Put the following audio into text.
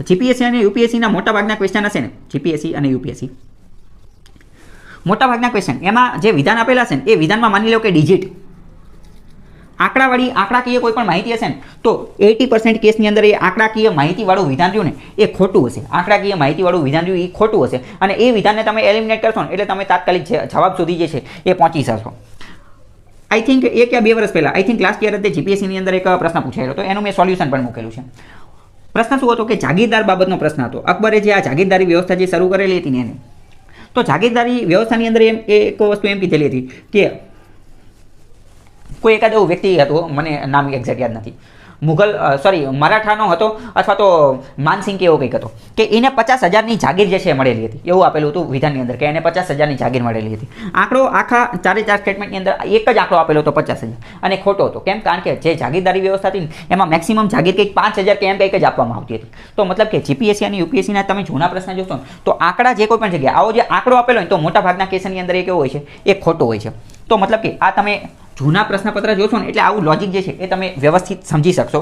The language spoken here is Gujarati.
જીપીએસસી અને યુપીએસસીના મોટાભાગના ક્વેશ્ચન હશે ને, જીપીએસસી અને યુપીએસસી મોટાભાગના ક્વેશ્ચન એમાં જે વિધાન આપેલા છે ને એ વિધાનમાં માની લો કે ડિજિટ આંકડાકીય કોઈ પણ માહિતી હશે ને તો 80% કેસની અંદર એ આંકડાકીય માહિતીવાળું વિધાન રહ્યું ને એ ખોટું હશે. આંકડાકીય માહિતીવાળું વિધાન રહ્યું એ ખોટું હશે અને એ વિધાનને તમે એલિમિનેટ કરશો ને એટલે તમે તાત્કાલિક જવાબ સુધી જે છે એ પહોંચી શકશો. આઈ થિંક 1 કે 2 વર્ષ પહેલાં આઈ થિંક લાસ્ટ યર જીપીએસસીની અંદર એક પ્રશ્ન પૂછાયેલો હતો, એનું મેં સોલ્યુશન પણ મૂકેલું છે. પ્રશ્ન શું હતો કે જાગીરદાર બાબતનો પ્રશ્ન હતો. અકબરે જે આ જાગીરદારી વ્યવસ્થા જે શરૂ કરેલી હતી ને એને, તો જાગીરદારી વ્યવસ્થાની અંદર એક વસ્તુ એમ કીધેલી હતી કે કોઈ એકાદ એવો વ્યક્તિ હતો, મને નામ એક્ઝેક્ટ યાદ નથી, મરાઠાનો હતો અથવા તો માનસિંહ કે એવો કંઈક હતો કે એને 50,000ની જાગીર જે છે મળેલી હતી, એવું આપેલું હતું વિધાનની અંદર કે એને 50,000ની જાગીર મળેલી હતી. આંકડો આખા 4 સ્ટેટમેન્ટની અંદર એક જ આંકડો આપેલો હતો 50,000 અને ખોટો હતો. કેમ? કારણ કે જે જાગીરદારી વ્યવસ્થા હતી ને એમાં મેક્સિમમ જાગીર કંઈક 5,000 કે એમ કંઈક જ આપવામાં આવતી હતી. તો મતલબ કે જીપીએસસી અને યુપીએસસીના તમે જૂના પ્રશ્ન જોશો ને તો આંકડા જે કોઈ પણ જગ્યાએ આવો જે આંકડો આપેલો હોય તો મોટાભાગના કેસની અંદર એ કેવો હોય છે, એ ખોટો હોય છે. તો મતલબ કે આ તમે જૂના પ્રશ્નપત્ર જોશો ને એટલે આવું લોજિક જે છે એ તમે વ્યવસ્થિત સમજી શકશો.